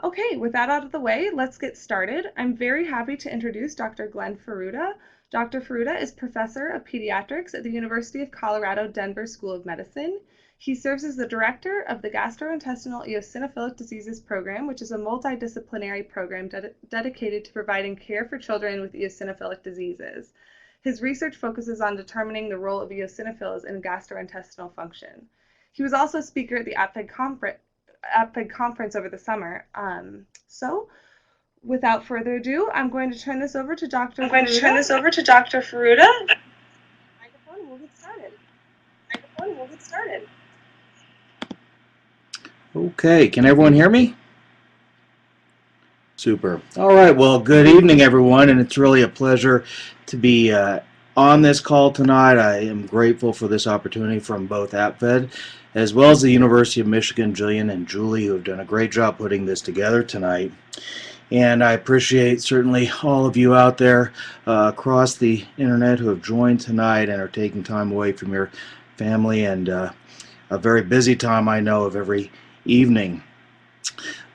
Okay, with that out of the way, let's get started. I'm very happy to introduce Dr. Glenn Furuta. Dr. Furuta is Professor of Pediatrics at the University of Colorado Denver School of Medicine. He serves as the Director of the Gastrointestinal Eosinophilic Diseases Program, which is a multidisciplinary program dedicated to providing care for children with eosinophilic diseases. His research focuses on determining the role of eosinophils in gastrointestinal function. He was also a speaker at the APFED conference over the summer. So without further ado, I'm going to turn this over to Dr. Furuta. Microphone, and we'll get started. Okay, can everyone hear me? Super. All right, well, good evening, everyone, and it's really a pleasure to be on this call tonight. I am grateful for this opportunity from both APFED as well as the University of Michigan, Jillian and Julie, who have done a great job putting this together tonight. And I appreciate certainly all of you out there across the internet who have joined tonight and are taking time away from your family and a very busy time, I know, of every evening.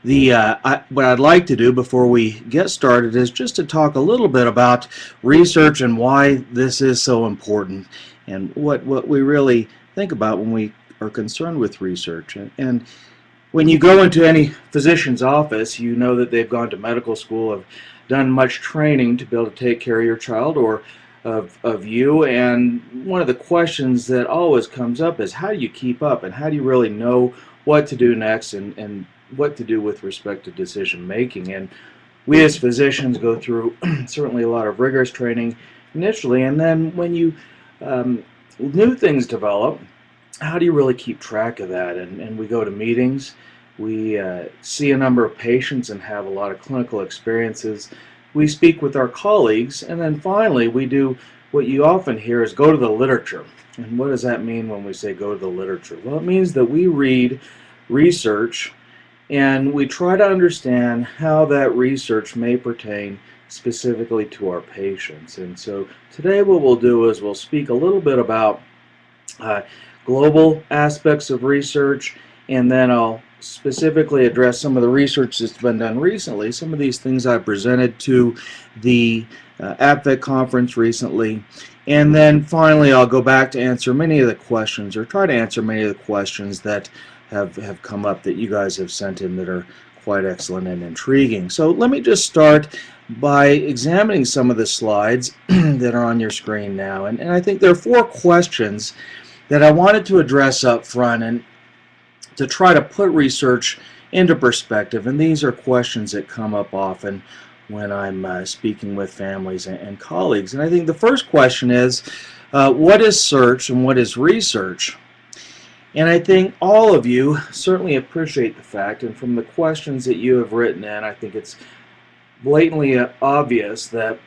What I'd like to do before we get started is just to talk a little bit about research and why this is so important and what we really think about when we are concerned with research. And when you go into any physician's office, you know that they've gone to medical school, have done much training to be able to take care of your child or of you, and one of the questions that always comes up is how do you keep up and how do you really know what to do next and what to do with respect to decision making. And we as physicians go through certainly a lot of rigorous training initially, and then when you new things develop, how do you really keep track of that? And we go to meetings, we see a number of patients and have a lot of clinical experiences. We speak with our colleagues, and then finally we do what you often hear is go to the literature. And what does that mean when we say go to the literature? Well, it means that we read research and we try to understand how that research may pertain specifically to our patients. And so today what we'll do is we'll speak a little bit about global aspects of research, and then I'll specifically address some of the research that's been done recently, some of these things I presented to the APFED conference recently, and then finally I'll go back to answer many of the questions, or try to answer many of the questions that have come up that you guys have sent in that are quite excellent and intriguing. So let me just start by examining some of the slides that are on your screen now, and I think there are 4 questions that I wanted to address up front and to try to put research into perspective. And these are questions that come up often when I'm speaking with families and colleagues. And I think the first question is, what is search and what is research? And I think all of you certainly appreciate the fact, and from the questions that you have written in, I think it's blatantly obvious that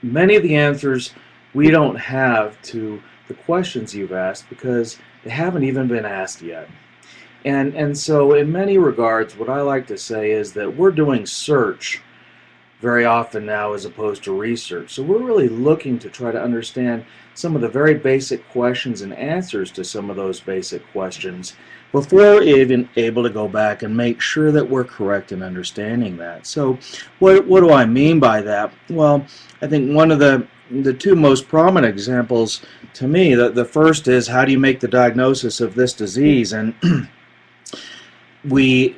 many of the answers we don't have to the questions you've asked because they haven't even been asked yet. And so in many regards, what I like to say is that we're doing search very often now as opposed to research. So we're really looking to try to understand some of the very basic questions and answers to some of those basic questions before even able to go back and make sure that we're correct in understanding that. So what do I mean by that? Well, I think one of the 2 most prominent examples to me, the first is how do you make the diagnosis of this disease? And we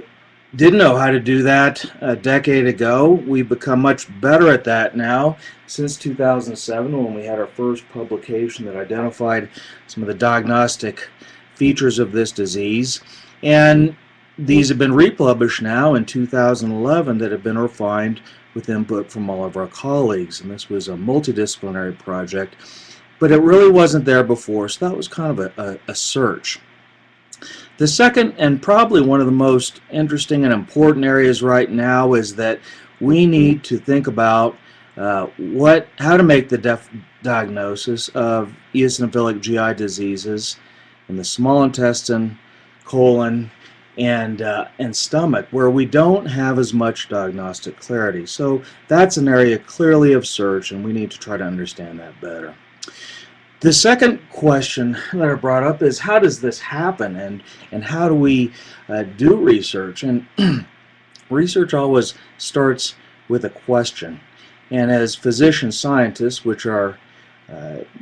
didn't know how to do that a decade ago. We've become much better at that now since 2007 when we had our first publication that identified some of the diagnostic features of this disease. And these have been republished now in 2011 that have been refined with input from all of our colleagues. And this was a multidisciplinary project, but it really wasn't there before, so that was kind of a search. The second, and probably one of the most interesting and important areas right now, is that we need to think about how to make the diagnosis of eosinophilic GI diseases in the small intestine, colon, and stomach, where we don't have as much diagnostic clarity. So that's an area clearly of search, and we need to try to understand that better. The second question that I brought up is how does this happen, and how do we do research? And research always starts with a question. And as physician scientists, which are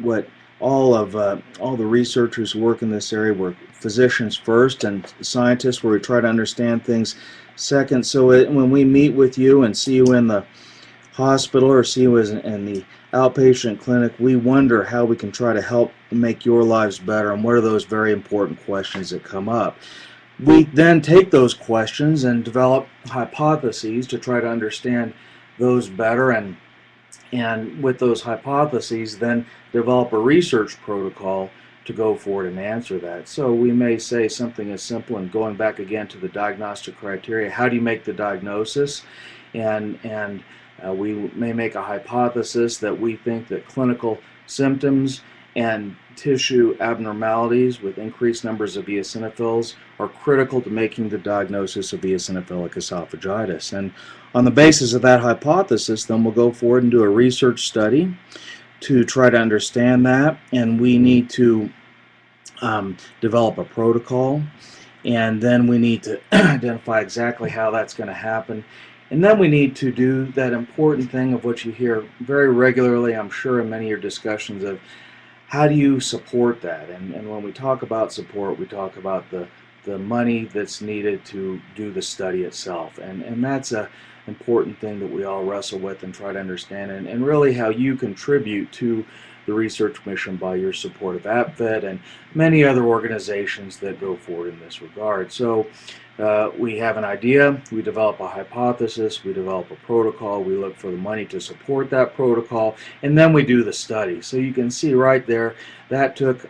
what all the researchers who work in this area, were physicians first and scientists where we try to understand things second. So when we meet with you and see you in the hospital or see you in the outpatient clinic, we wonder how we can try to help make your lives better, and what are those very important questions that come up. We then take those questions and develop hypotheses to try to understand those better, and with those hypotheses then develop a research protocol to go forward and answer that. So we may say something as simple, and going back again to the diagnostic criteria, how do you make the diagnosis? And we may make a hypothesis that we think that clinical symptoms and tissue abnormalities with increased numbers of eosinophils are critical to making the diagnosis of eosinophilic esophagitis. And on the basis of that hypothesis, then we'll go forward and do a research study to try to understand that, and we need to develop a protocol, and then we need to identify exactly how that's going to happen. And then we need to do that important thing of what you hear very regularly, I'm sure, in many of your discussions, of how do you support that? And when we talk about support, we talk about the money that's needed to do the study itself. And that's an important thing that we all wrestle with and try to understand, and really how you contribute to the research mission by your support of APFED and many other organizations that go forward in this regard. So we have an idea, we develop a hypothesis, we develop a protocol, we look for the money to support that protocol, and then we do the study. So you can see right there that took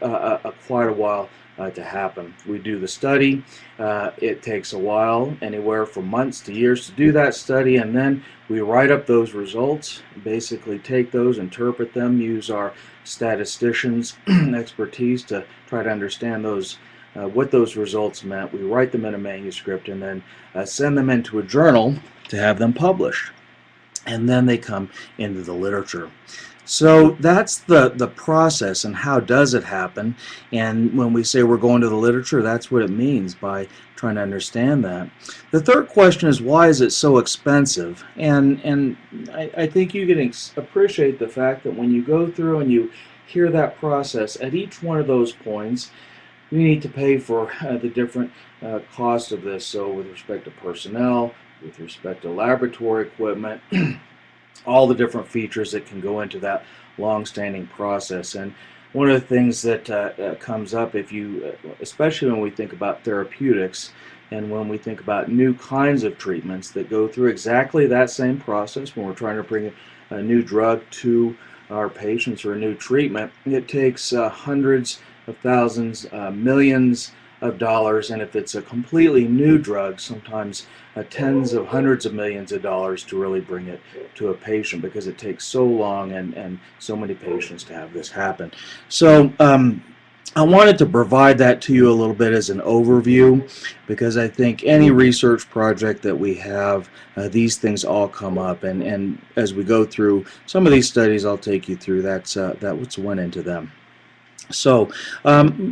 quite a while to happen. We do the study. It takes a while, anywhere from months to years, to do that study, and then we write up those results, basically take those, interpret them, use our statisticians' expertise to try to understand those, what those results meant. We write them in a manuscript and then send them into a journal to have them published. And then they come into the literature. So that's the process, and how does it happen? And when we say we're going to the literature, that's what it means by trying to understand that. The third question is, why is it so expensive? And I think you can appreciate the fact that when you go through and you hear that process, at each one of those points, you need to pay for the different costs of this. So with respect to personnel, with respect to laboratory equipment, all the different features that can go into that long-standing process. And one of the things that comes up, if you, especially when we think about therapeutics and when we think about new kinds of treatments that go through exactly that same process, when we're trying to bring a new drug to our patients or a new treatment, it takes hundreds of thousands, millions of dollars, and if it's a completely new drug, sometimes tens of hundreds of millions of dollars to really bring it to a patient, because it takes so long and so many patients to have this happen. So I wanted to provide that to you a little bit as an overview, because I think any research project that we have, these things all come up, and as we go through some of these studies I'll take you through, that's what's went into them. So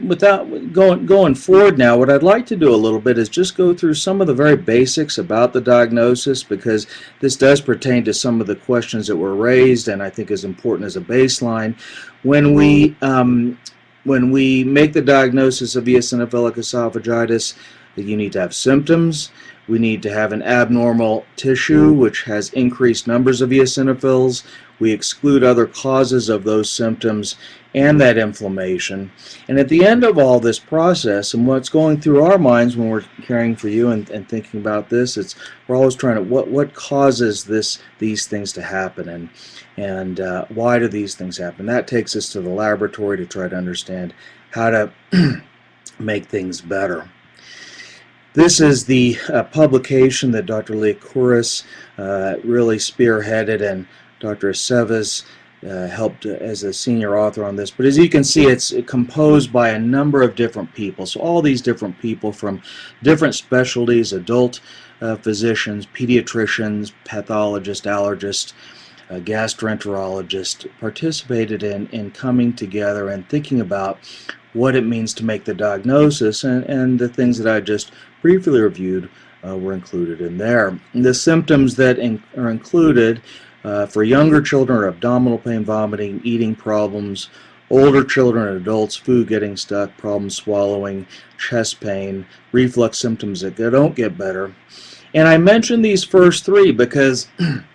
without going forward now, what I'd like to do a little bit is just go through some of the very basics about the diagnosis, because this does pertain to some of the questions that were raised and I think is important as a baseline. When we make the diagnosis of eosinophilic esophagitis, you need to have symptoms. We need to have an abnormal tissue which has increased numbers of eosinophils. We exclude other causes of those symptoms and that inflammation. And at the end of all this process, and what's going through our minds when we're caring for you and thinking about this, we're always trying to, what causes these things to happen, and why do these things happen? That takes us to the laboratory to try to understand how to make things better. This is the publication that Dr. Leah Kouros really spearheaded, and Dr. Aceves helped as a senior author on this. But as you can see, it's composed by a number of different people. So all these different people from different specialties, adult physicians, pediatricians, pathologists, allergists, gastroenterologists, participated in coming together and thinking about what it means to make the diagnosis, and the things that I just briefly reviewed were included in there. The symptoms that are included for younger children are abdominal pain, vomiting, eating problems. Older children and adults, food getting stuck, problems swallowing, chest pain, reflux symptoms that don't get better. And I mentioned these first three because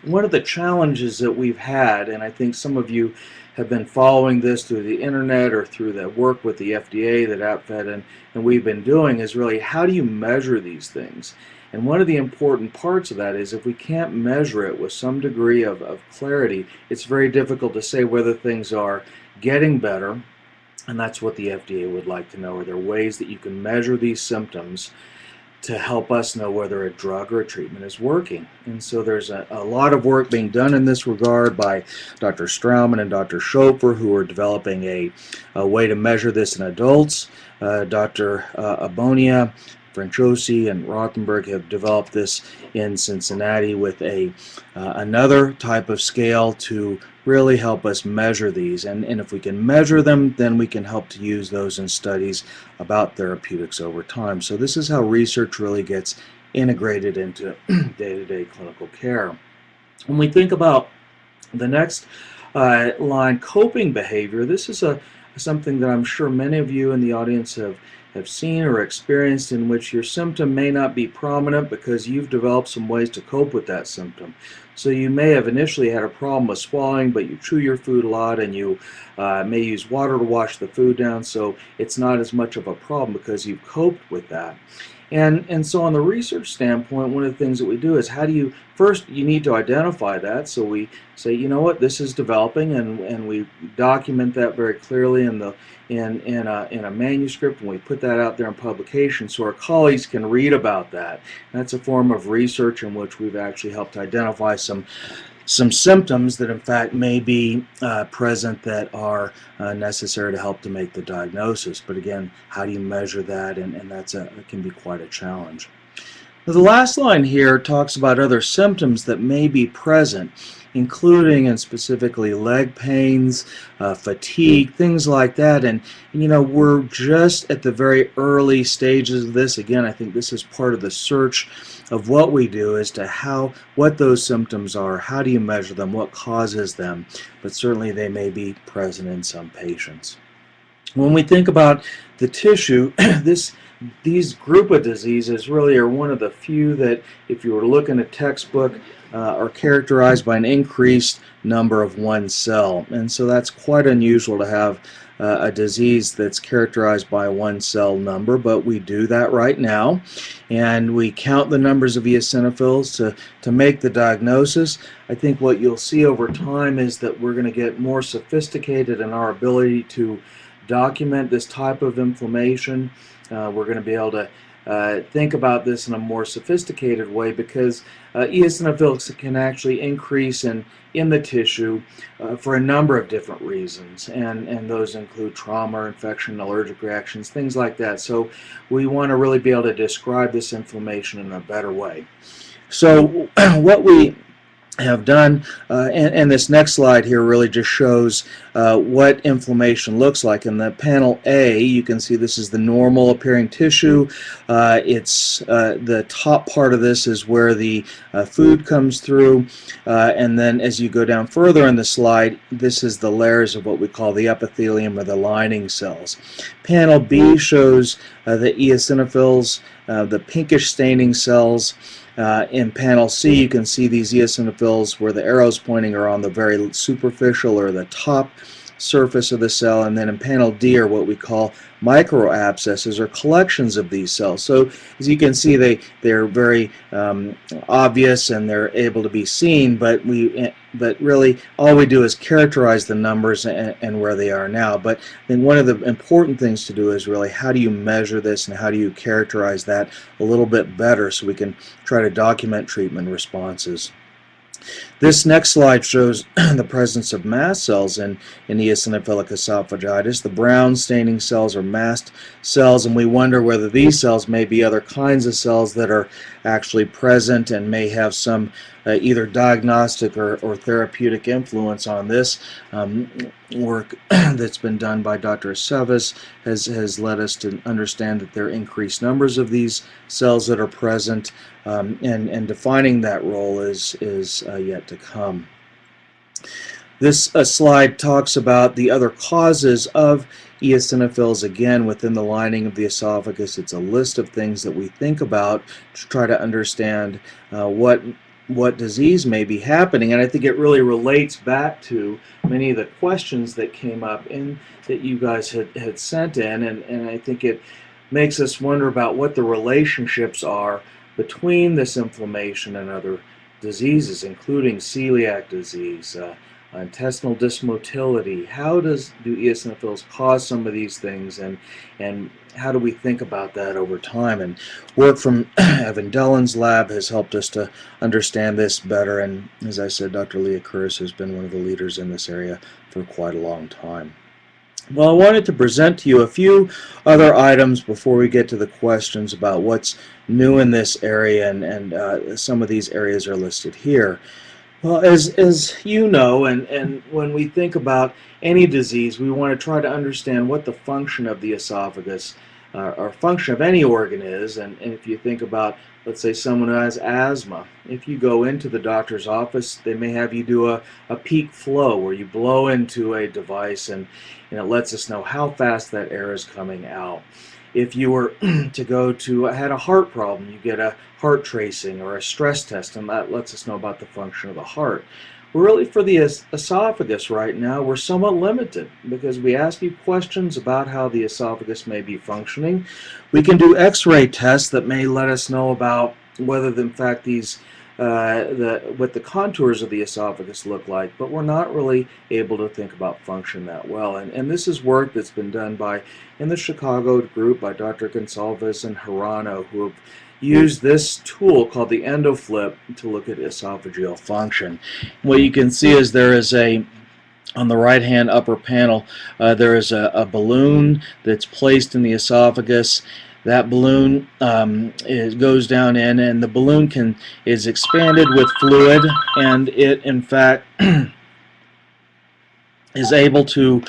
one of the challenges that we've had, and I think some of you have been following this through the internet or through the work with the FDA that APFED and we've been doing, is really how do you measure these things? And one of the important parts of that is if we can't measure it with some degree of clarity, it's very difficult to say whether things are getting better, and that's what the FDA would like to know. Are there ways that you can measure these symptoms to help us know whether a drug or a treatment is working? And so there's a lot of work being done in this regard by Dr. Strauman and Dr. Schoper, who are developing a way to measure this in adults. Dr. Abonia, Franciosi, and Rothenberg have developed this in Cincinnati with another type of scale to really help us measure these. And if we can measure them, then we can help to use those in studies about therapeutics over time. So this is how research really gets integrated into day-to-day clinical care. When we think about the next line, coping behavior, this is something that I'm sure many of you in the audience have seen or experienced, in which your symptom may not be prominent because you've developed some ways to cope with that symptom. So you may have initially had a problem with swallowing, but you chew your food a lot and you may use water to wash the food down, so it's not as much of a problem because you've coped with that. And so on the research standpoint, one of the things that we do is first you need to identify that. So we say, you know what, this is developing, and we document that very clearly in a manuscript, and we put that out there in publication so our colleagues can read about that. And that's a form of research in which we've actually helped identify some symptoms that in fact may be present that are necessary to help to make the diagnosis. But again, how do you measure that? And it can be quite a challenge. Now, the last line here talks about other symptoms that may be present, including and specifically leg pains, fatigue, things like that. And you know, we're just at the very early stages of this. Again, I think this is part of the search of what we do as to what those symptoms are, how do you measure them, what causes them, but certainly they may be present in some patients. When we think about the tissue, these group of diseases really are one of the few that, if you were to look in a textbook, are characterized by an increased number of one cell. And so that's quite unusual to have a disease that's characterized by one cell number, but we do that right now. And we count the numbers of eosinophils to make the diagnosis. I think what you'll see over time is that we're going to get more sophisticated in our ability to document this type of inflammation. We're going to be able to think about this in a more sophisticated way, because eosinophils can actually increase in the tissue for a number of different reasons, and those include trauma, infection, allergic reactions, things like that. So we want to really be able to describe this inflammation in a better way. So what we have done, and this next slide here really just shows what inflammation looks like. In the panel A, you can see this is the normal appearing tissue. It's the top part of this is where the food comes through, and then as you go down further in the slide, this is the layers of what we call the epithelium, or the lining cells. Panel B shows the eosinophils, the pinkish staining cells. In panel C, you can see these eosinophils where the arrow's pointing are on the very superficial or the top surface of the cell, and then in panel D are what we call microabscesses, or collections of these cells. So as you can see, they're very obvious and they're able to be seen, but really all we do is characterize the numbers and where they are now. But then one of the important things to do is really how do you measure this and how do you characterize that a little bit better so we can try to document treatment responses. This next slide shows the presence of mast cells in eosinophilic esophagitis. The brown staining cells are mast cells, and we wonder whether these cells may be other kinds of cells that are actually present and may have some either diagnostic or therapeutic influence on this. work that's been done by Dr. Aceves has led us to understand that there are increased numbers of these cells that are present, and defining that role is yet to come. This slide talks about the other causes of eosinophils, again, within the lining of the esophagus. It's a list of things that we think about to try to understand what disease may be happening, and I think it really relates back to many of the questions that came up and that you guys had sent in, and I think it makes us wonder about what the relationships are between this inflammation and other diseases, including celiac disease, intestinal dysmotility. How do eosinophils cause some of these things, and how do we think about that over time? And work from Evan Dellen's lab has helped us to understand this better, and as I said, Dr. Leah Curtis has been one of the leaders in this area for quite a long time. Well, I wanted to present to you a few other items before we get to the questions about what's new in this area, and some of these areas are listed here. Well, as you know, and when we think about any disease, we want to try to understand what the function of the esophagus or function of any organ is. And if you think about, let's say, someone who has asthma, if you go into the doctor's office, they may have you do a peak flow where you blow into a device, and it lets us know how fast that air is coming out. If you were to go to, had a heart problem, you get a heart tracing or a stress test, and that lets us know about the function of the heart. Really, for the esophagus right now, we're somewhat limited because we ask you questions about how the esophagus may be functioning. We can do X-ray tests that may let us know about whether, in fact, these what the contours of the esophagus look like, but we're not really able to think about function that well. And this is work that's been done in the Chicago group by Dr. Gonsalves and Hirano, who have used this tool called the EndoFlip to look at esophageal function. What you can see is there is on the right hand upper panel, there is a balloon that's placed in the esophagus. That balloon goes down in, and the balloon is expanded with fluid, and it in fact is able to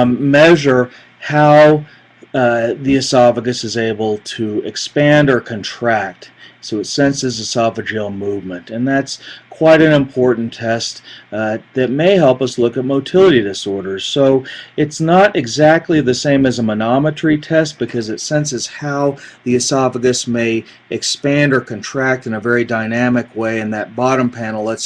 measure how the esophagus is able to expand or contract. So it senses esophageal movement, and that's quite an important test that may help us look at motility disorders. So it's not exactly the same as a manometry test because it senses how the esophagus may expand or contract in a very dynamic way, and that bottom panel,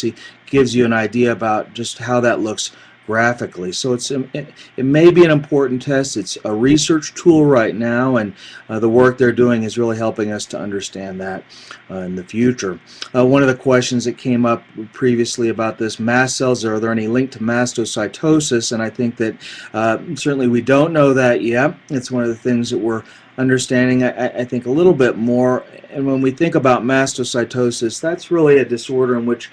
gives you an idea about just how that looks graphically. So it may be an important test. It's a research tool right now, and the work they're doing is really helping us to understand that in the future. One of the questions that came up previously about this, mast cells, are there any link to mastocytosis? And I think that certainly we don't know that yet. It's one of the things that we're understanding, I think, a little bit more. And when we think about mastocytosis, that's really a disorder in which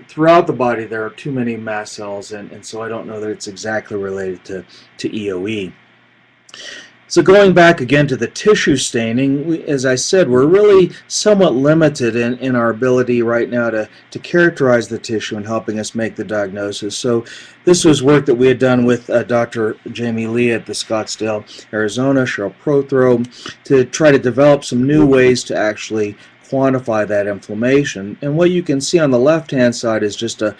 throughout the body there are too many mast cells, and so I don't know that it's exactly related to EOE. So going back again to the tissue staining, as I said, we're really somewhat limited in our ability right now to characterize the tissue and helping us make the diagnosis. So this was work that we had done with Dr. Jamie Lee at the Scottsdale, Arizona, Cheryl Prothro, to try to develop some new ways to actually quantify that inflammation. And what you can see on the left-hand side is just a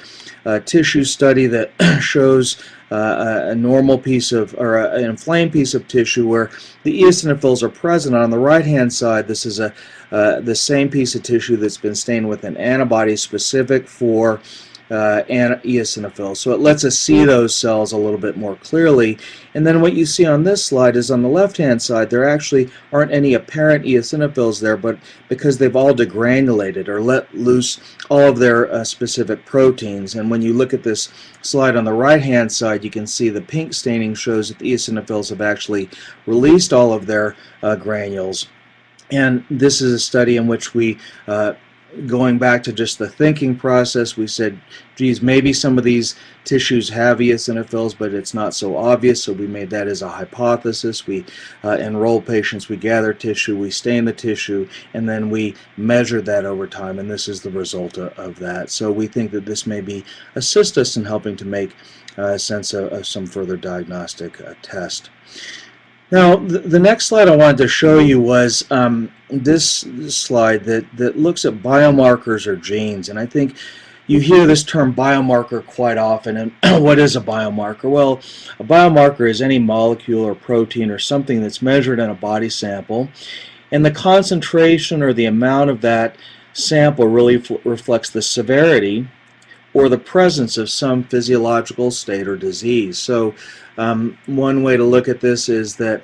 tissue study that shows a normal piece of, or an inflamed piece of tissue where the eosinophils are present. On the right-hand side, this is the same piece of tissue that's been stained with an antibody specific for eosinophils. So it lets us see those cells a little bit more clearly. And then what you see on this slide is on the left-hand side, there actually aren't any apparent eosinophils there, but because they've all degranulated or let loose all of their specific proteins. And when you look at this slide on the right-hand side, you can see the pink staining shows that the eosinophils have actually released all of their granules. And this is a study in which we going back to just the thinking process, we said, geez, maybe some of these tissues have eosinophils, but it's not so obvious, so we made that as a hypothesis. We enroll patients, we gather tissue, we stain the tissue, and then we measure that over time, and this is the result of that. So we think that this may assist us in helping to make sense of some further diagnostic test. Now, the next slide I wanted to show you was this slide that looks at biomarkers or genes. And I think you hear this term biomarker quite often. And what is a biomarker? Well, a biomarker is any molecule or protein or something that's measured in a body sample. And the concentration or the amount of that sample really reflects the severity or the presence of some physiological state or disease. So one way to look at this is that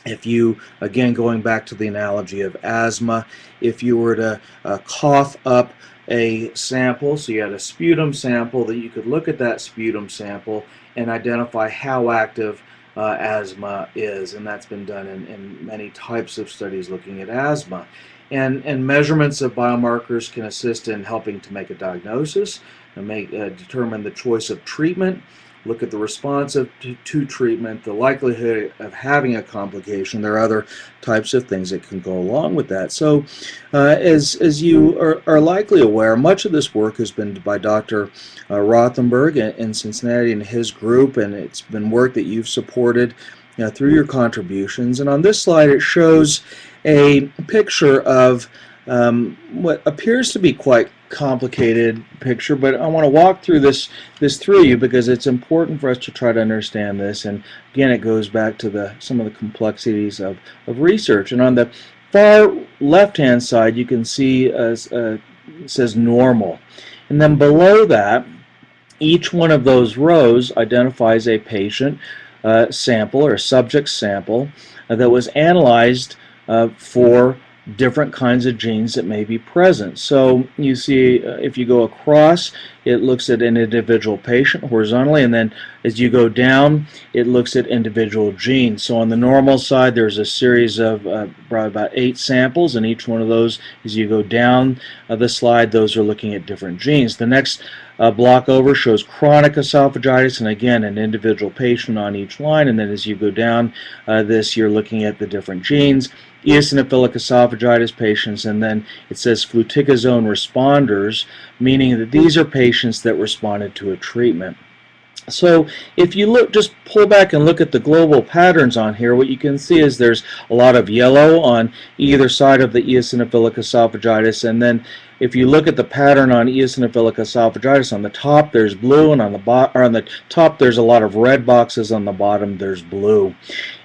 if you, again going back to the analogy of asthma, if you were to cough up a sample, so you had a sputum sample, that you could look at that sputum sample and identify how active asthma is, and that's been done in many types of studies looking at asthma. And measurements of biomarkers can assist in helping to make a diagnosis and determine the choice of treatment, look at the response to treatment, the likelihood of having a complication. There are other types of things that can go along with that. So as you are likely aware, much of this work has been by Dr. Rothenberg in Cincinnati and his group, and it's been work that you've supported through your contributions. And on this slide it shows a picture of what appears to be quite complicated picture, but I want to walk through this through you because it's important for us to try to understand this. And again, it goes back to some of the complexities of research. And on the far left-hand side, you can see it says normal, and then below that, each one of those rows identifies a patient sample or a subject sample that was analyzed for different kinds of genes that may be present. So you see, if you go across, it looks at an individual patient horizontally, and then as you go down, it looks at individual genes. So on the normal side, there's a series of probably about 8 samples, and each one of those, as you go down the slide, those are looking at different genes. The next block over shows chronic esophagitis, and again, an individual patient on each line, and then as you go down this, you're looking at the different genes. Eosinophilic esophagitis patients, and then it says fluticasone responders, meaning that these are patients that responded to a treatment. So if you look, just pull back and look at the global patterns on here, what you can see is there's a lot of yellow on either side of the eosinophilic esophagitis, and then if you look at the pattern on eosinophilic esophagitis, on the top there's blue, and on the top there's a lot of red boxes, on the bottom there's blue.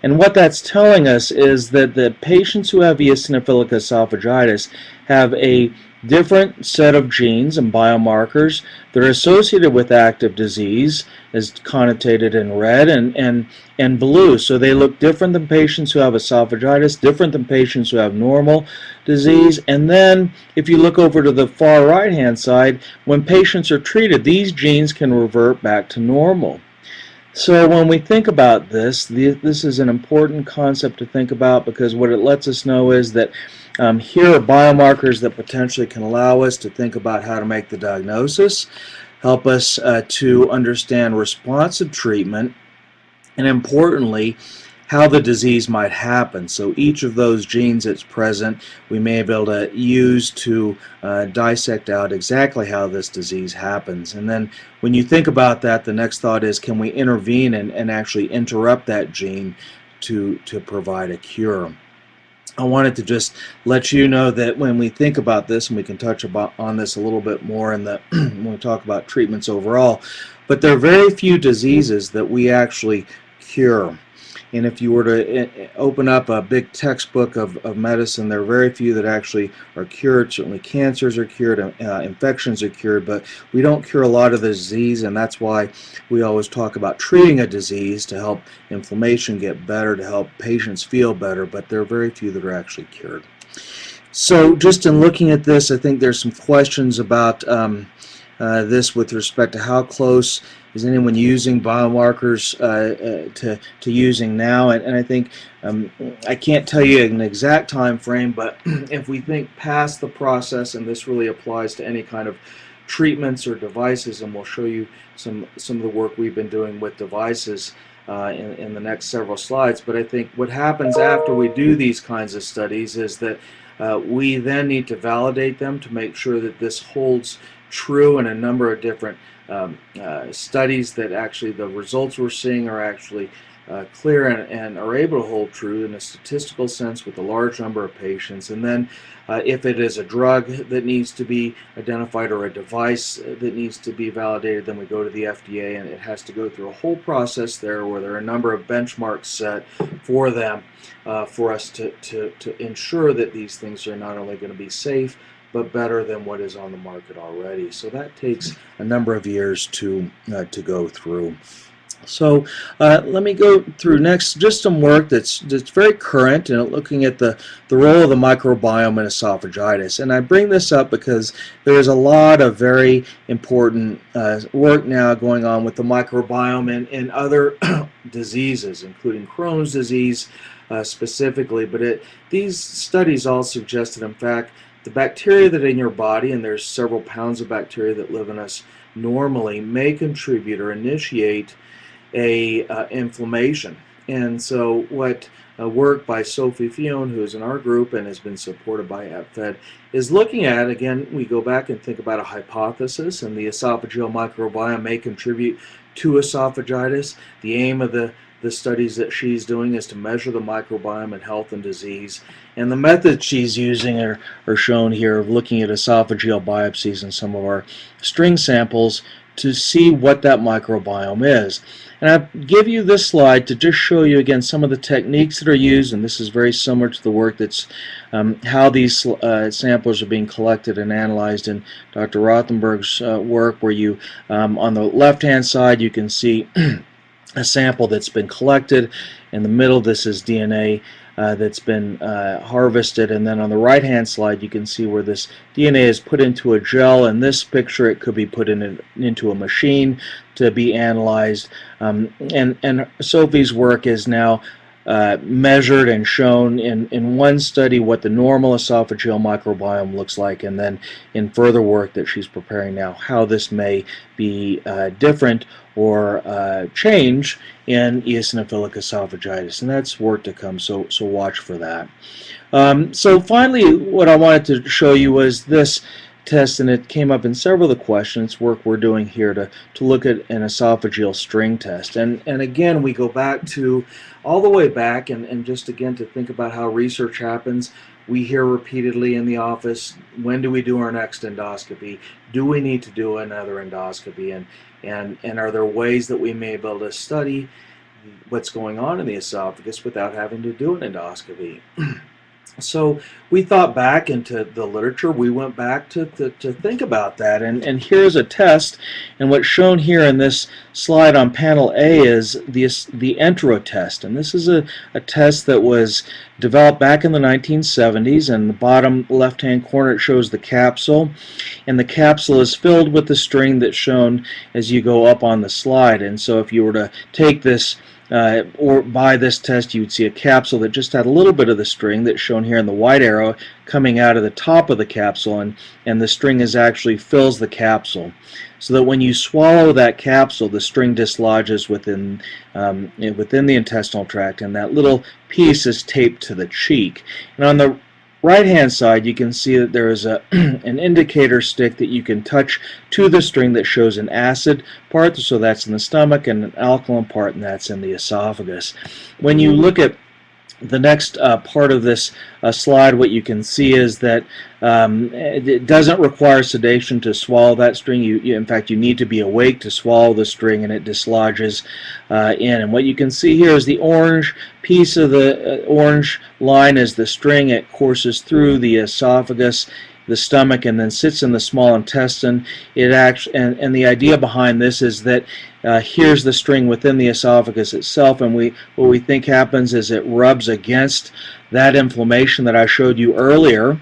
And what that's telling us is that the patients who have eosinophilic esophagitis have a different set of genes and biomarkers that are associated with active disease, as connotated in red and blue. So they look different than patients who have esophagitis, different than patients who have normal disease. And then if you look over to the far right hand side, when patients are treated, these genes can revert back to normal. So when we think about this, this is an important concept to think about, because what it lets us know is that here are biomarkers that potentially can allow us to think about how to make the diagnosis, help us to understand responsive treatment, and importantly, how the disease might happen. So each of those genes that's present, we may be able to use to dissect out exactly how this disease happens. And then when you think about that, the next thought is, can we intervene and actually interrupt that gene to provide a cure? I wanted to just let you know that when we think about this, and we can touch on this a little bit more in the when we talk about treatments overall, but there are very few diseases that we actually cure. And if you were to open up a big textbook of medicine, there are very few that actually are cured. Certainly cancers are cured, infections are cured, but we don't cure a lot of the disease, and that's why we always talk about treating a disease to help inflammation get better, to help patients feel better, but there are very few that are actually cured. So just in looking at this, I think there's some questions about this with respect to how close is anyone using biomarkers to using now, and I think I can't tell you an exact time frame, but if we think past the process, and this really applies to any kind of treatments or devices, and we'll show you some of the work we've been doing with devices in the next several slides. But I think what happens after we do these kinds of studies is that we then need to validate them to make sure that this holds true in a number of different studies, that actually the results we're seeing are actually clear and are able to hold true in a statistical sense with a large number of patients. And then if it is a drug that needs to be identified or a device that needs to be validated, then we go to the FDA, and it has to go through a whole process there where there are a number of benchmarks set for them for us to ensure that these things are not only going to be safe but better than what is on the market already. So that takes a number of years to go through. So let me go through next just some work that's very current and looking at the role of the microbiome in esophagitis. And I bring this up because there is a lot of very important work now going on with the microbiome in other diseases, including Crohn's disease specifically. But these studies all suggest that, in fact, the bacteria that are in your body, and there's several pounds of bacteria that live in us normally, may contribute or initiate a inflammation. And so what work by Sophie Fion, who is in our group and has been supported by APFED, is looking at, again, we go back and think about a hypothesis, and the esophageal microbiome may contribute to esophagitis. The aim of the studies that she's doing is to measure the microbiome in health and disease. And the methods she's using are shown here, of looking at esophageal biopsies and some of our string samples to see what that microbiome is. And I give you this slide to just show you again some of the techniques that are used, and this is very similar to the work that's how these samples are being collected and analyzed in Dr. Rothenberg's work, where you on the left-hand side you can see a sample that's been collected. In the middle, this is DNA that's been harvested, and then on the right hand slide you can see where this DNA is put into a gel. In this picture it could be put into a machine to be analyzed, and Sophie's work is now measured and shown in one study what the normal esophageal microbiome looks like, and then in further work that she's preparing now how this may be different or change in eosinophilic esophagitis, and that's work to come, so watch for that. So finally, what I wanted to show you was this test, and it came up in several of the questions, work we're doing here to look at an esophageal string test. And again, we go back to all the way back, and just again to think about how research happens. We hear repeatedly in the office, when do we do our next endoscopy? Do we need to do another endoscopy? And are there ways that we may be able to study what's going on in the esophagus without having to do an endoscopy? So we thought back into the literature. We went back to think about that, and here's a test, and what's shown here in this slide on panel A is the Entero test, and this is a test that was developed back in the 1970s. And the bottom left hand corner, it shows the capsule, and the capsule is filled with the string that's shown as you go up on the slide. And so if you were to take this or by this test, you would see a capsule that just had a little bit of the string that's shown here in the white arrow coming out of the top of the capsule, and the string actually fills the capsule, so that when you swallow that capsule, the string dislodges within the intestinal tract, and that little piece is taped to the cheek. And on the right-hand side, you can see that there is an indicator stick that you can touch to the string that shows an acid part, so that's in the stomach, and an alkaline part, and that's in the esophagus. When you look at the next part of this slide, what you can see is that it doesn't require sedation to swallow that string. In fact, you need to be awake to swallow the string, and it dislodges in. And what you can see here is the orange piece of the orange line is the string. It courses through the esophagus the stomach and then sits in the small intestine. It actually, and the idea behind this is that here's the string within the esophagus itself, and what we think happens is it rubs against that inflammation that I showed you earlier,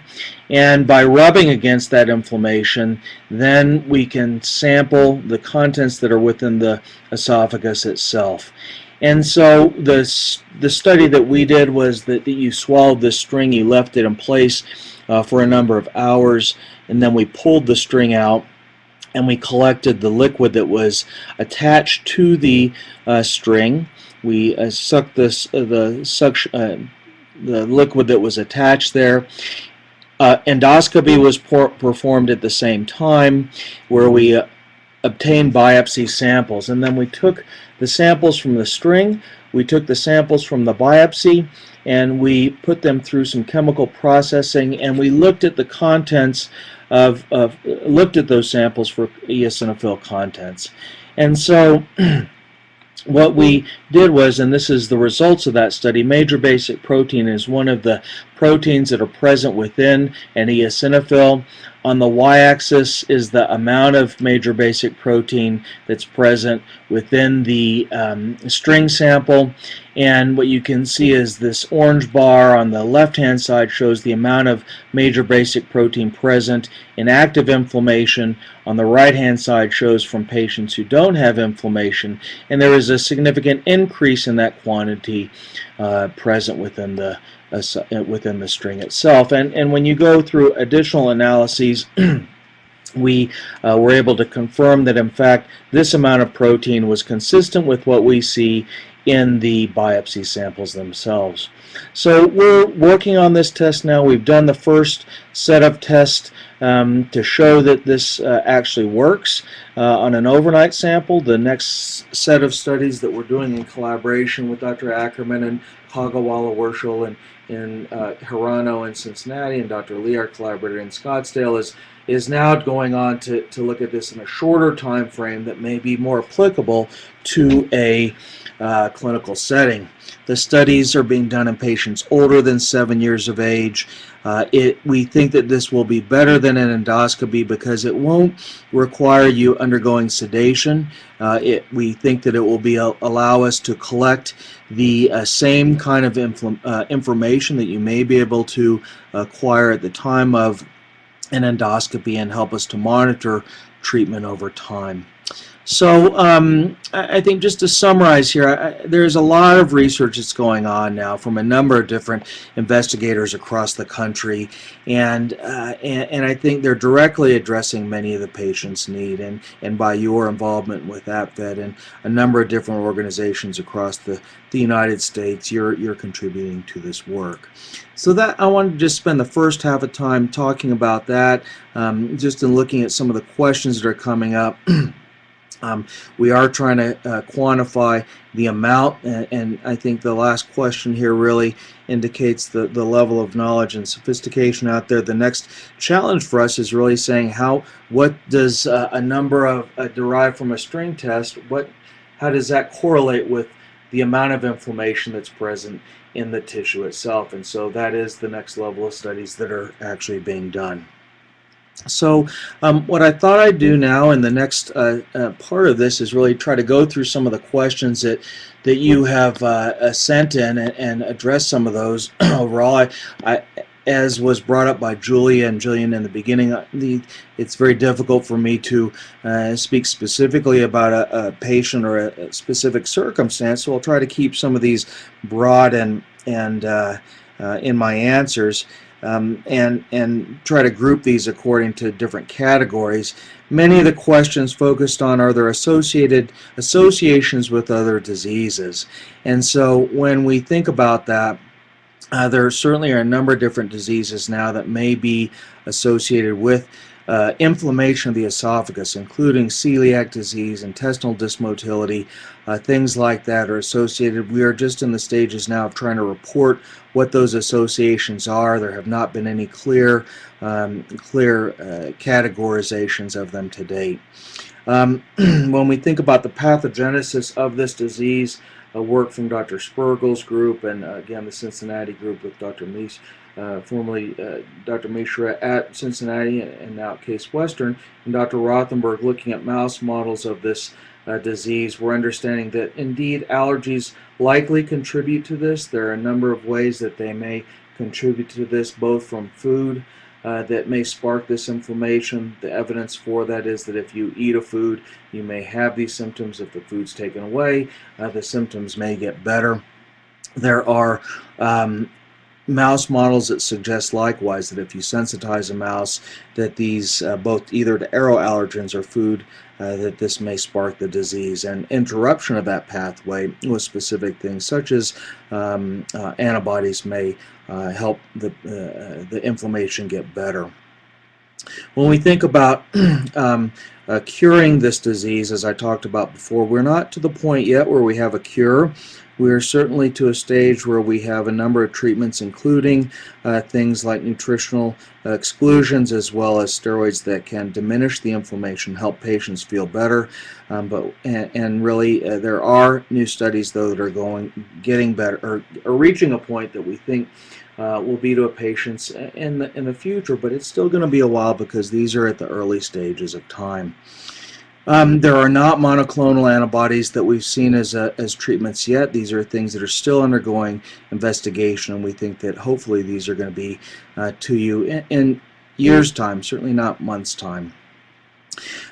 and by rubbing against that inflammation, then we can sample the contents that are within the esophagus itself. And so the study that we did was that you swallowed this string, you left it in place for a number of hours, and then we pulled the string out and we collected the liquid that was attached to the string. We sucked the liquid that was attached there. Endoscopy was performed at the same time, where we obtained biopsy samples, and then we took the samples from the string, we took the samples from the biopsy, and we put them through some chemical processing, and we looked at the contents looked at those samples for eosinophil contents. And so what we did was, and this is the results of that study, major basic protein is one of the proteins that are present within an eosinophil. On the y-axis is the amount of major basic protein that's present within the string sample, and what you can see is this orange bar on the left-hand side shows the amount of major basic protein present in active inflammation. On the right-hand side shows from patients who don't have inflammation, and there is a significant increase in that quantity present within the string itself. And when you go through additional analyses, we were able to confirm that in fact this amount of protein was consistent with what we see in the biopsy samples themselves. So we're working on this test now. We've done the first set of tests to show that this actually works on an overnight sample. The next set of studies that we're doing in collaboration with Dr. Ackerman and Kagawala Werschel in Hirano and Cincinnati, and Dr. Lee, our collaborator in Scottsdale, is now going on to look at this in a shorter time frame that may be more applicable to a clinical setting. The studies are being done in patients older than 7 years of age. We think that this will be better than an endoscopy because it won't require you undergoing sedation. We think that it will allow us to collect the same kind of information that you may be able to acquire at the time of an endoscopy and help us to monitor treatment over time. So I think just to summarize here, there's a lot of research that's going on now from a number of different investigators across the country, and I think they're directly addressing many of the patients' need, and by your involvement with APFED and a number of different organizations across the United States, you're contributing to this work. So that I wanted to just spend the first half of time talking about that, just in looking at some of the questions that are coming up. We are trying to quantify the amount, and I think the last question here really indicates the level of knowledge and sophistication out there. The next challenge for us is really saying what does a number derived from a string test, how does that correlate with the amount of inflammation that's present in the tissue itself? And so that is the next level of studies that are actually being done. So what I thought I'd do now in the next part of this is really try to go through some of the questions that you have sent in and address some of those. Overall, as was brought up by Julia and Jillian in the beginning, it's very difficult for me to speak specifically about a patient or a specific circumstance, so I'll try to keep some of these broad and in my answers. And try to group these according to different categories. Many of the questions focused on are there associations with other diseases. And so when we think about that, there certainly are a number of different diseases now that may be associated with inflammation of the esophagus, including celiac disease, intestinal dysmotility, things like that are associated. We are just in the stages now of trying to report what those associations are. There have not been any clear categorizations of them to date. When we think about the pathogenesis of this disease, work from Dr. Spergel's group and again the Cincinnati group with Dr. Meese formerly Dr. Mishra at Cincinnati and now at Case Western, and Dr. Rothenberg looking at mouse models of this disease. We're understanding that indeed allergies likely contribute to this. There are a number of ways that they may contribute to this, both from food that may spark this inflammation. The evidence for that is that if you eat a food, you may have these symptoms. If the food's taken away, the symptoms may get better. There are mouse models that suggest likewise that if you sensitize a mouse, that these both either to aeroallergens or food, that this may spark the disease, and interruption of that pathway with specific things such as antibodies may help the inflammation get better. When we think about curing this disease, as I talked about before, we're not to the point yet where we have a cure. We are certainly to a stage where we have a number of treatments, including things like nutritional exclusions as well as steroids that can diminish the inflammation, help patients feel better. And really, there are new studies though that are getting better or reaching a point that we think will be to a patient's in the future, but it's still going to be a while because these are at the early stages of time. There are not monoclonal antibodies that we've seen as treatments yet. These are things that are still undergoing investigation, and we think that hopefully these are going to be to you in years' time, certainly not months' time.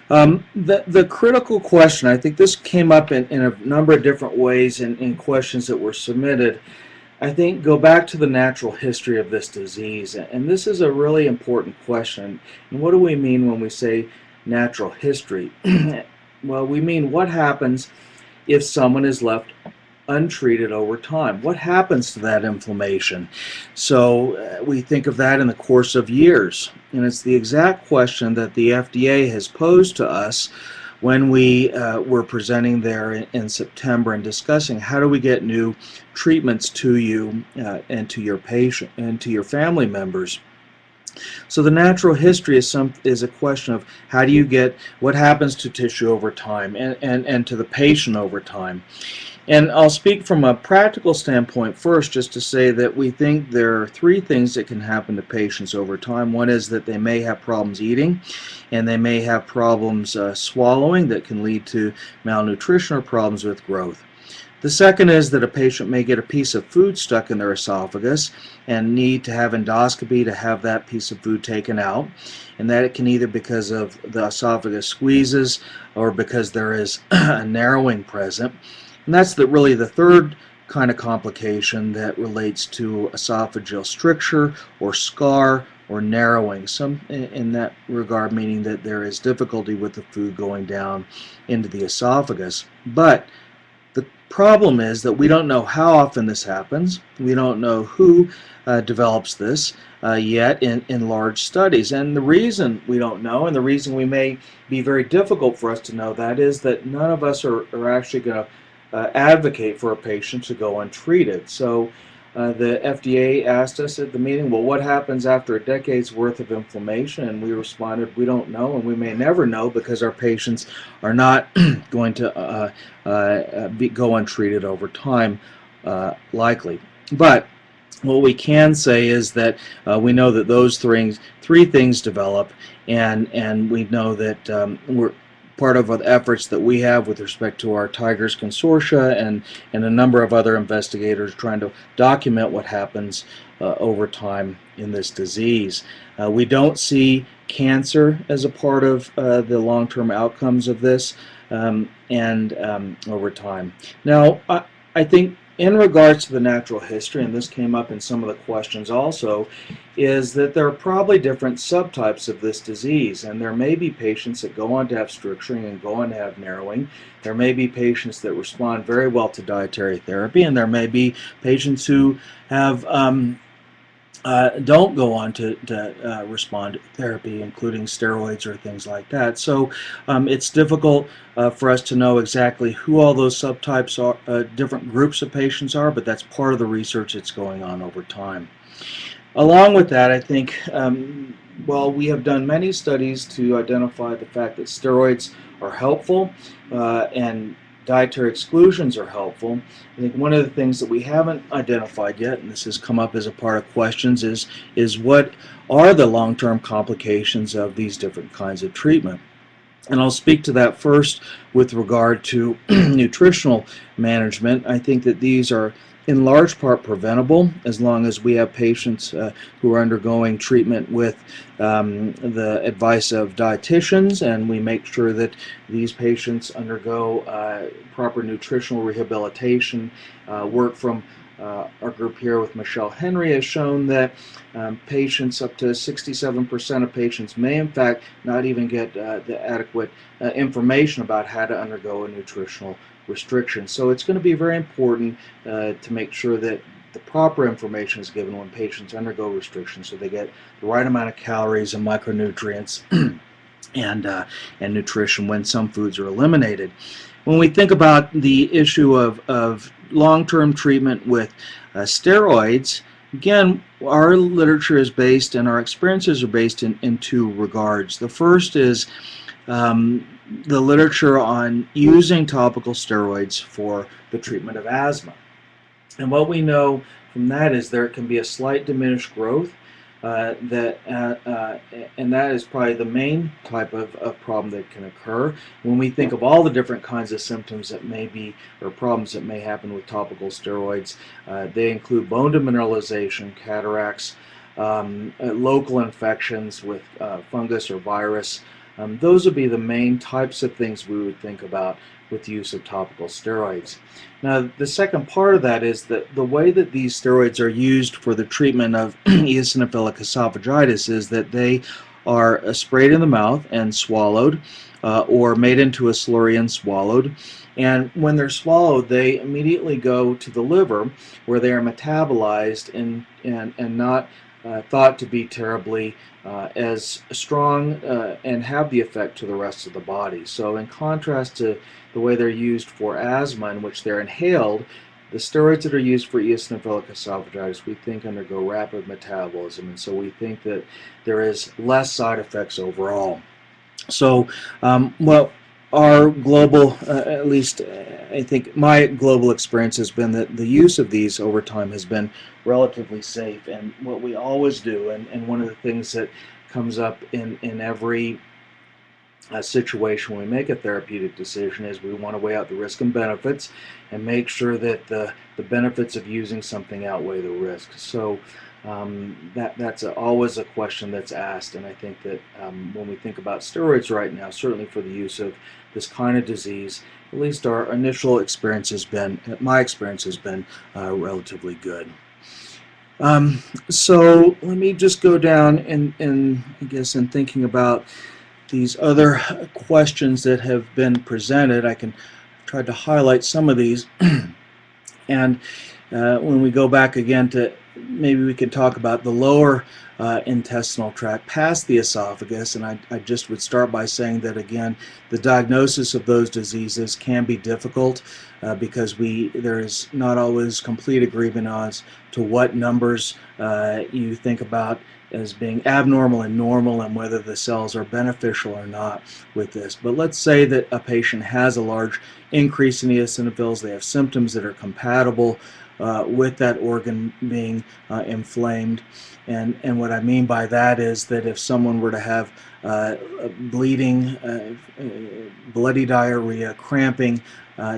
The critical question, I think this came up in a number of different ways in questions that were submitted, I think go back to the natural history of this disease. And this is a really important question. And what do we mean when we say natural history? Well, we mean what happens if someone is left untreated over time. What happens to that inflammation? So we think of that in the course of years. And it's the exact question that the FDA has posed to us when we were presenting there in September and discussing how do we get new treatments to you and to your patient and to your family members. So the natural history is a question of how do you get, what happens to tissue over time and to the patient over time. And I'll speak from a practical standpoint first, just to say that we think there are three things that can happen to patients over time. One is that they may have problems eating, and they may have problems swallowing that can lead to malnutrition or problems with growth. The second is that a patient may get a piece of food stuck in their esophagus and need to have endoscopy to have that piece of food taken out. And that it can either because of the esophagus squeezes or because there is a narrowing present. And that's really the third kind of complication that relates to esophageal stricture or scar or narrowing, some in that regard, meaning that there is difficulty with the food going down into the esophagus. But the problem is that we don't know how often this happens. We don't know who develops this yet in large studies. And the reason we don't know, and the reason we may be very difficult for us to know that, is that none of us are actually going to advocate for a patient to go untreated. So the FDA asked us at the meeting, well, what happens after a decade's worth of inflammation? And we responded, we don't know, and we may never know because our patients are not going to go untreated over time, likely. But what we can say is that we know that those three things develop, and we know that we're part of the efforts that we have with respect to our Tigers Consortia and a number of other investigators trying to document what happens over time in this disease. We don't see cancer as a part of the long-term outcomes of this over time. Now, I think in regards to the natural history, and this came up in some of the questions also, is that there are probably different subtypes of this disease, and there may be patients that go on to have stricturing and go on to have narrowing. There may be patients that respond very well to dietary therapy, and there may be patients who have don't go on to respond to therapy, including steroids or things like that. So it's difficult for us to know exactly who all those subtypes are, different groups of patients are, but that's part of the research that's going on over time. Along with that, I think, well, we have done many studies to identify the fact that steroids are helpful and dietary exclusions are helpful. I think one of the things that we haven't identified yet, and this has come up as a part of questions, is what are the long-term complications of these different kinds of treatment. And I'll speak to that first with regard to nutritional management. I think that these are in large part preventable as long as we have patients who are undergoing treatment with the advice of dietitians, and we make sure that these patients undergo proper nutritional rehabilitation. Work from our group here with Michelle Henry has shown that patients, up to 67% of patients, may in fact not even get the adequate information about how to undergo a nutritional restriction. So it's going to be very important to make sure that the proper information is given when patients undergo restrictions, so they get the right amount of calories and micronutrients and nutrition when some foods are eliminated. When we think about the issue of long-term treatment with steroids, again, our literature is based and our experiences are based in two regards. The first is the literature on using topical steroids for the treatment of asthma. And what we know from that is there can be a slight diminished growth, and that is probably the main type of problem that can occur. When we think of all the different kinds of symptoms that may be, or problems that may happen with topical steroids, they include bone demineralization, cataracts, local infections with fungus or virus. Those would be the main types of things we would think about with the use of topical steroids. Now, the second part of that is that the way that these steroids are used for the treatment of eosinophilic esophagitis is that they are sprayed in the mouth and swallowed, or made into a slurry and swallowed. And when they're swallowed, they immediately go to the liver, where they are metabolized and not thought to be terribly as strong and have the effect to the rest of the body. So in contrast to the way they're used for asthma, in which they're inhaled, the steroids that are used for eosinophilic esophagitis, we think, undergo rapid metabolism, and so we think that there is less side effects overall. So what our global, at least I think my global experience has been that the use of these over time has been relatively safe. And what we always do, and one of the things that comes up in every situation when we make a therapeutic decision, is we want to weigh out the risk and benefits and make sure that the benefits of using something outweigh the risks. So that's always a question that's asked, and I think that when we think about steroids right now, certainly for the use of this kind of disease, at least our initial experience has been, my experience has been relatively good. So let me just go down and I guess in thinking about these other questions that have been presented, I can try to highlight some of these. And when we go back again to, maybe we can talk about the lower intestinal tract past the esophagus, and I just would start by saying that again, the diagnosis of those diseases can be difficult because there is not always complete agreement as to what numbers you think about as being abnormal and normal, and whether the cells are beneficial or not with this. But let's say that a patient has a large increase in eosinophils, they have symptoms that are compatible with that organ being inflamed. And what I mean by that is that if someone were to have bleeding, bloody diarrhea, cramping,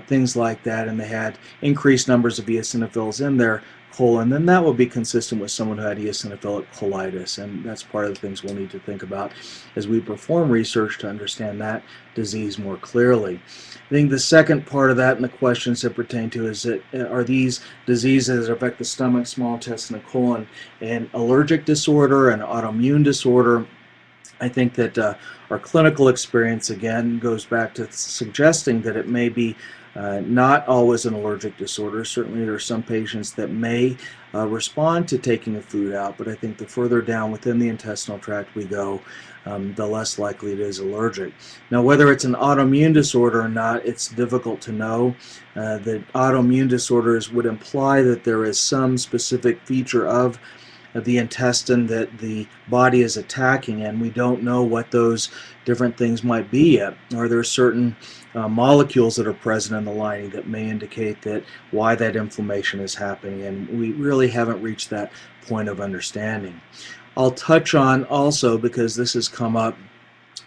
things like that, and they had increased numbers of eosinophils in their colon, then that would be consistent with someone who had eosinophilic colitis, and that's part of the things we'll need to think about as we perform research to understand that disease more clearly. I think the second part of that and the questions that pertain to is that are these diseases that affect the stomach, small intestine, and colon an allergic disorder, an autoimmune disorder? I think that our clinical experience again goes back to suggesting that it may be not always an allergic disorder. Certainly there are some patients that may respond to taking a food out, but I think the further down within the intestinal tract we go, the less likely it is allergic. Now, whether it's an autoimmune disorder or not, it's difficult to know. That autoimmune disorders would imply that there is some specific feature of the intestine that the body is attacking, and we don't know what those different things might be yet. Are there certain molecules that are present in the lining that may indicate that why that inflammation is happening? And we really haven't reached that point of understanding. I'll touch on also, because this has come up,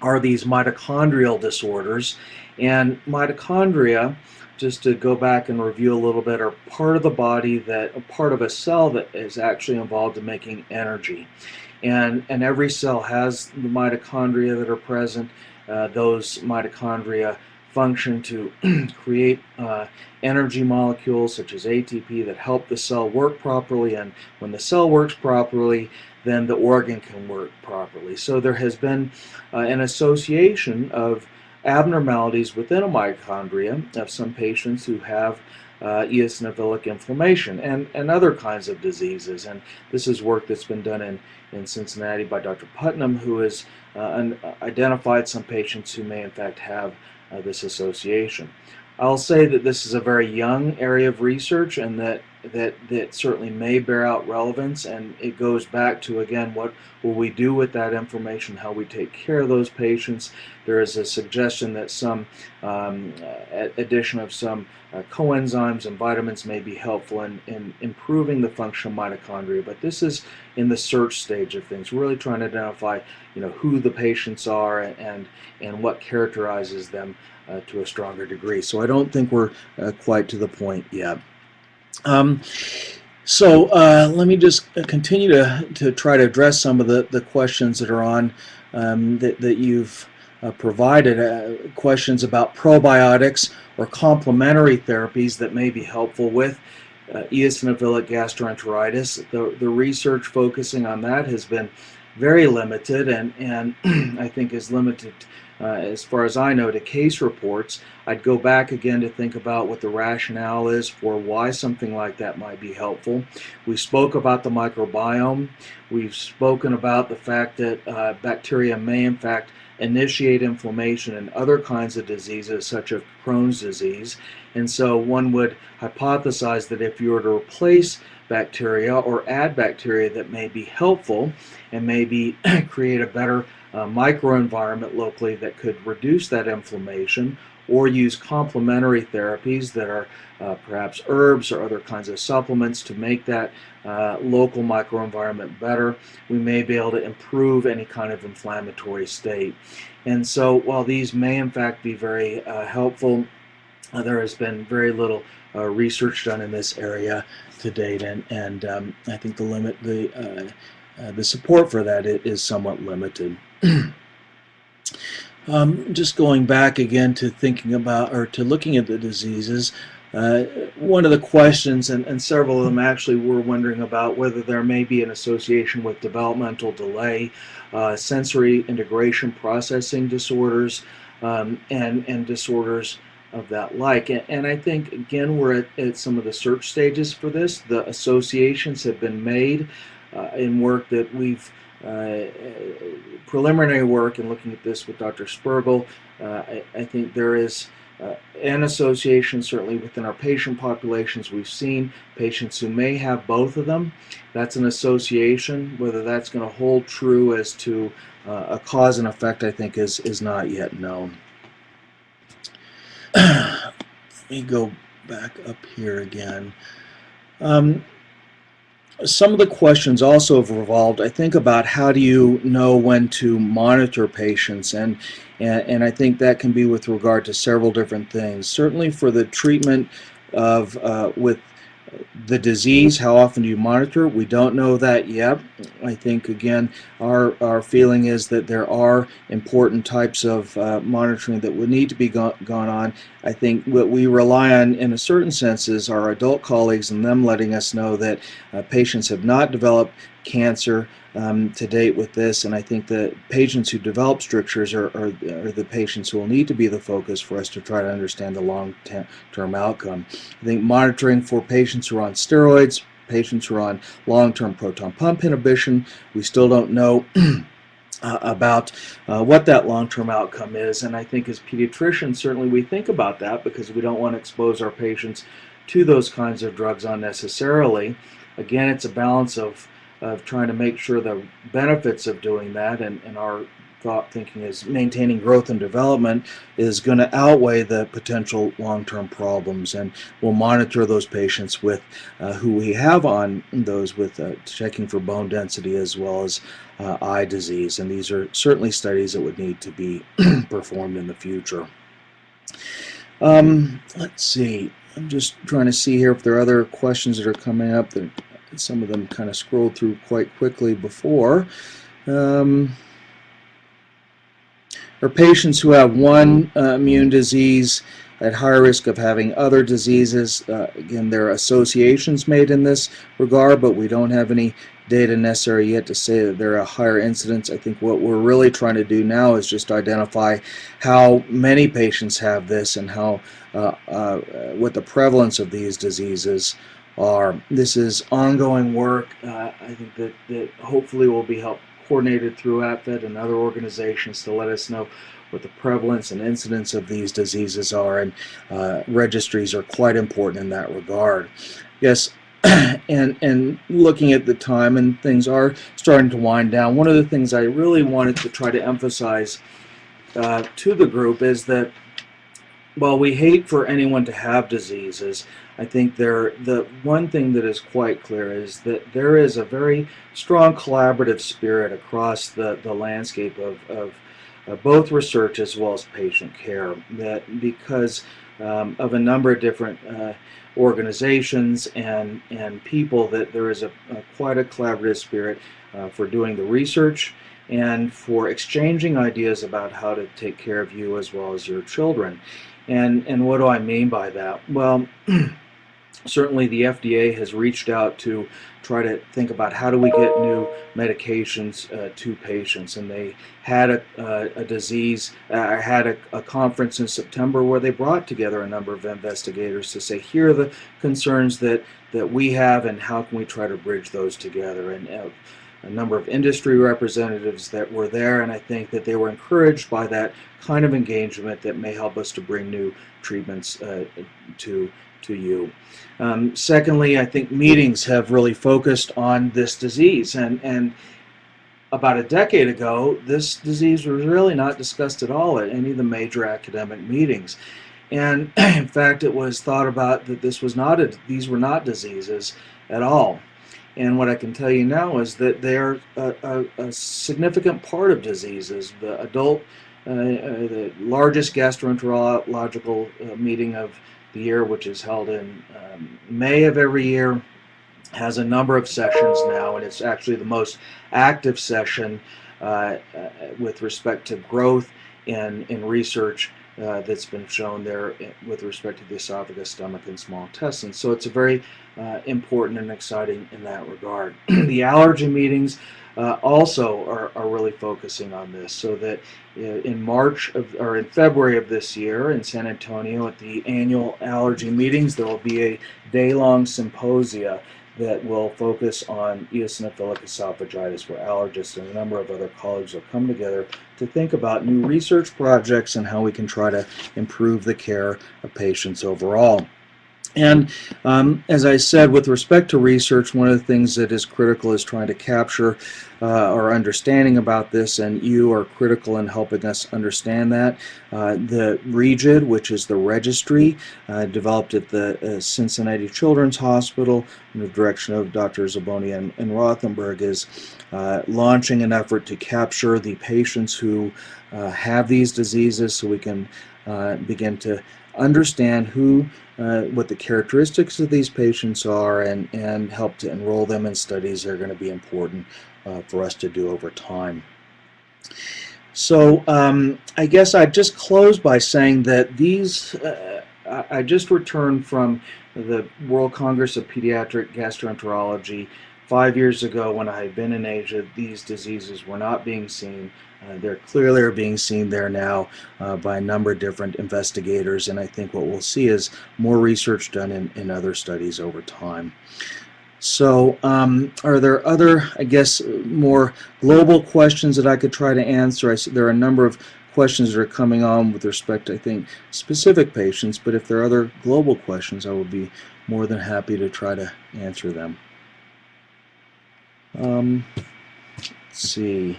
are these mitochondrial disorders. And mitochondria, just to go back and review a little bit, are part of the body that, part of a cell that is actually involved in making energy. And every cell has the mitochondria that are present. Those mitochondria function to create energy molecules such as ATP that help the cell work properly, and when the cell works properly, then the organ can work properly. So there has been an association of abnormalities within a mitochondria of some patients who have eosinophilic inflammation and other kinds of diseases. And this is work that's been done in Cincinnati by Dr. Putnam, who has identified some patients who may in fact have this association. I'll say that this is a very young area of research, and that certainly may bear out relevance, and it goes back to, again, what will we do with that information, how we take care of those patients. There is a suggestion that some addition of some coenzymes and vitamins may be helpful in improving the function of mitochondria, but this is in the search stage of things. We're really trying to identify, who the patients are and what characterizes them to a stronger degree. So I don't think we're quite to the point yet. So let me just continue to try to address some of the questions that are on that you've provided. Questions about probiotics or complementary therapies that may be helpful with eosinophilic gastroenteritis. The research focusing on that has been very limited, and I think is limited as far as I know to case reports. I'd go back again to think about what the rationale is for why something like that might be helpful. We spoke about the microbiome. We've spoken about the fact that bacteria may in fact initiate inflammation in other kinds of diseases such as Crohn's disease. And so one would hypothesize that if you were to replace bacteria or add bacteria, that may be helpful and maybe create a better microenvironment locally that could reduce that inflammation, or use complementary therapies that are perhaps herbs or other kinds of supplements to make that local microenvironment better. We may be able to improve any kind of inflammatory state. And so while these may in fact be very helpful, there has been very little research done in this area to date, and I think the support for that is somewhat limited. Just going back again to thinking about, or to looking at the diseases, one of the questions, and several of them actually were wondering about whether there may be an association with developmental delay, sensory integration processing disorders, and disorders of that like. And I think, again, we're at some of the search stages for this. The associations have been made in work that we've preliminary work in looking at this with Dr. Spergel. I think there is an association certainly within our patient populations. We've seen patients who may have both of them. That's an association. Whether that's going to hold true as to a cause and effect, I think is not yet known. Let me go back up here again. Some of the questions also have revolved, I think, about how do you know when to monitor patients, and I think that can be with regard to several different things. Certainly for the treatment of with the disease, how often do you monitor? We don't know that yet. I think, again, our feeling is that there are important types of monitoring that would need to be gone on. I think what we rely on in a certain sense is our adult colleagues and them letting us know that patients have not developed cancer to date with this, and I think the patients who develop strictures are the patients who will need to be the focus for us to try to understand the long-term outcome. I think monitoring for patients who are on steroids, patients who are on long-term proton pump inhibition, we still don't know about what that long-term outcome is, and I think as pediatricians certainly we think about that because we don't want to expose our patients to those kinds of drugs unnecessarily. Again, it's a balance of of trying to make sure the benefits of doing that, and our thinking is maintaining growth and development, is going to outweigh the potential long-term problems, and we'll monitor those patients with who we have on those with checking for bone density as well as eye disease, and these are certainly studies that would need to be performed in the future. Let's see, I'm just trying to see here if there are other questions that are coming up. That some of them kind of scrolled through quite quickly before. Are patients who have one immune disease at higher risk of having other diseases? Again, there are associations made in this regard, but we don't have any data necessary yet to say that there are a higher incidence. I think what we're really trying to do now is just identify how many patients have this and how what the prevalence of these diseases are. This is ongoing work. I think that hopefully will be coordinated through APFED and other organizations to let us know what the prevalence and incidence of these diseases are, and registries are quite important in that regard. Yes, and looking at the time, and things are starting to wind down, one of the things I really wanted to try to emphasize to the group is that while we hate for anyone to have diseases, I think the one thing that is quite clear is that there is a very strong collaborative spirit across the landscape of both research as well as patient care, that because of a number of different organizations and people, that there is quite a collaborative spirit for doing the research and for exchanging ideas about how to take care of you as well as your children. And what do I mean by that? Well, certainly the FDA has reached out to try to think about how do we get new medications to patients, and they had a conference in September where they brought together a number of investigators to say, here are the concerns that we have and how can we try to bridge those together, and a number of industry representatives that were there, and I think that they were encouraged by that kind of engagement that may help us to bring new treatments to you. Secondly, I think meetings have really focused on this disease, and about a decade ago, this disease was really not discussed at all at any of the major academic meetings. And in fact, it was thought about that these were not diseases at all. And what I can tell you now is that they're a significant part of diseases. The largest gastroenterological meeting of the year, which is held in May of every year, has a number of sessions now, and it's actually the most active session with respect to growth in research that's been shown there with respect to the esophagus, stomach, and small intestines. So it's a very important and exciting in that regard. The allergy meetings also are really focusing on this, so that in February of this year in San Antonio at the annual allergy meetings, there will be a day-long symposia that will focus on eosinophilic esophagitis, where allergists and a number of other colleagues will come together to think about new research projects and how we can try to improve the care of patients overall. And as I said, with respect to research, one of the things that is critical is trying to capture our understanding about this, and you are critical in helping us understand that. The REGID, which is the registry, developed at the Cincinnati Children's Hospital in the direction of Dr. Zaboni and Rothenberg, is launching an effort to capture the patients who have these diseases, so we can begin to understand what the characteristics of these patients are, and help to enroll them in studies that are going to be important for us to do over time. So I guess I'd just close by saying that I just returned from the World Congress of Pediatric Gastroenterology 5 years ago. When I had been in Asia, these diseases were not being seen. They're clearly being seen there now by a number of different investigators, and I think what we'll see is more research done in other studies over time. So are there other, I guess, more global questions that I could try to answer? There are a number of questions that are coming on with respect to, I think, specific patients, but if there are other global questions, I would be more than happy to try to answer them. Let's see.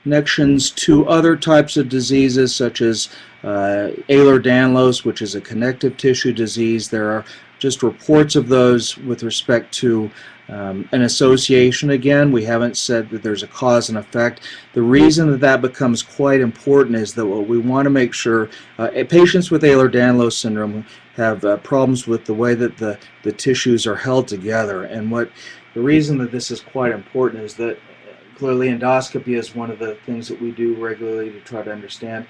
Connections to other types of diseases such as Ehlers-Danlos, which is a connective tissue disease. There are just reports of those with respect to an association. Again, we haven't said that there's a cause and effect. The reason that that becomes quite important is that what we want to make sure patients with Ehlers-Danlos syndrome have problems with the way that the tissues are held together. And the reason that this is quite important is that clearly endoscopy is one of the things that we do regularly to try to understand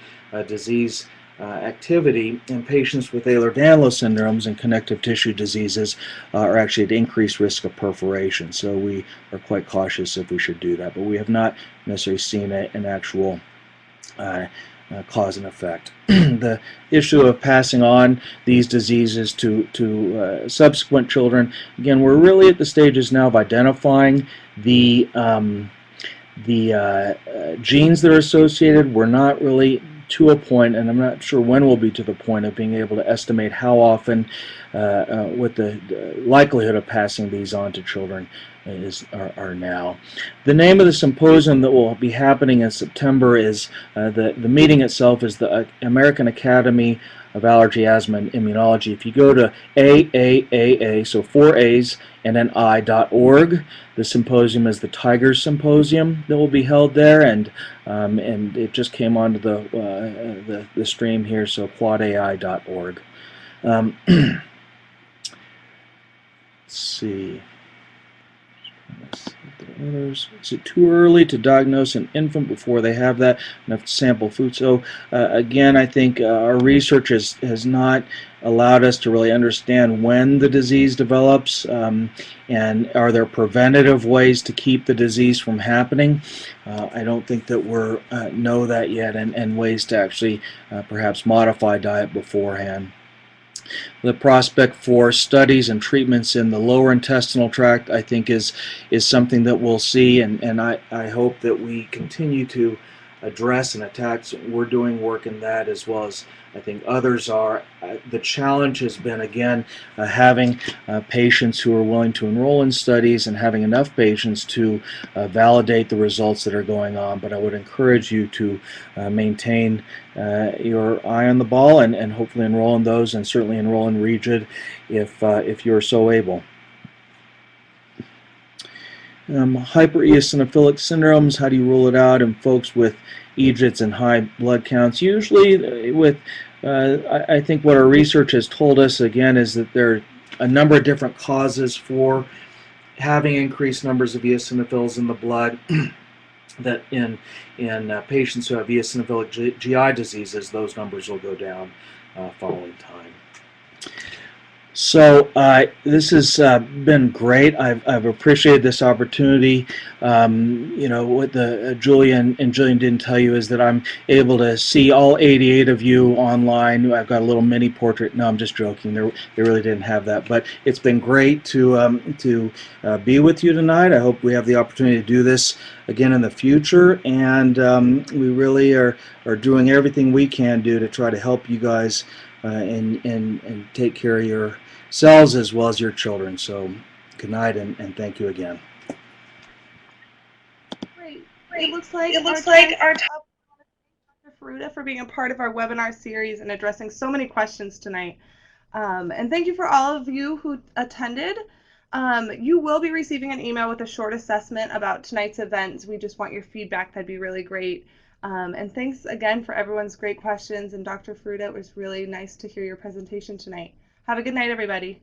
disease activity, and patients with Ehlers-Danlos syndromes and connective tissue diseases are actually at increased risk of perforation. So we are quite cautious if we should do that, but we have not necessarily seen an actual cause and effect. The issue of passing on these diseases to subsequent children, again, we're really at the stages now of identifying the genes that are associated. We're not really to a point, and I'm not sure when we'll be to the point of being able to estimate how often, what the likelihood of passing these on to children are now. The name of the symposium that will be happening in September is, the meeting itself is the American Academy of Allergy, Asthma, and Immunology. If you go to AAAA, so 4 A's, and then I.org, the symposium is the Tigers Symposium that will be held there, and it just came onto the stream here, so quadai.org. Let's see. Is it too early to diagnose an infant before they have that enough sample food? So again, I think our research has not allowed us to really understand when the disease develops, and are there preventative ways to keep the disease from happening. I don't think that we know that yet, and ways to actually perhaps modify diet beforehand. The prospect for studies and treatments in the lower intestinal tract, I think, is something that we'll see, and I hope that we continue to address and attack. So we're doing work in that as well as I think others are. The challenge has been, again, having patients who are willing to enroll in studies and having enough patients to validate the results that are going on. But I would encourage you to maintain your eye on the ball and hopefully enroll in those, and certainly enroll in REGID if you're so able. Hypereosinophilic syndromes, how do you rule it out in folks with EGITs and high blood counts? Usually with, I think what our research has told us, again, is that there are a number of different causes for having increased numbers of eosinophils in the blood. That in patients who have eosinophilic GI diseases, those numbers will go down following time. So this has been great. I've appreciated this opportunity. You know, what Julian didn't tell you is that I'm able to see all 88 of you online. I've got a little mini portrait. No, I'm just joking. They really didn't have that. But it's been great to be with you tonight. I hope we have the opportunity to do this again in the future. And we really are doing everything we can do to try to help you guys and take care of yourselves as well as your children. So good night, and thank you again. Great. It looks like our top Dr. Furuta for being a part of our webinar series and addressing so many questions tonight. And thank you for all of you who attended. You will be receiving an email with a short assessment about tonight's events. We just want your feedback. That'd be really great. And thanks again for everyone's great questions. And Dr. Furuta, it was really nice to hear your presentation tonight. Have a good night, everybody.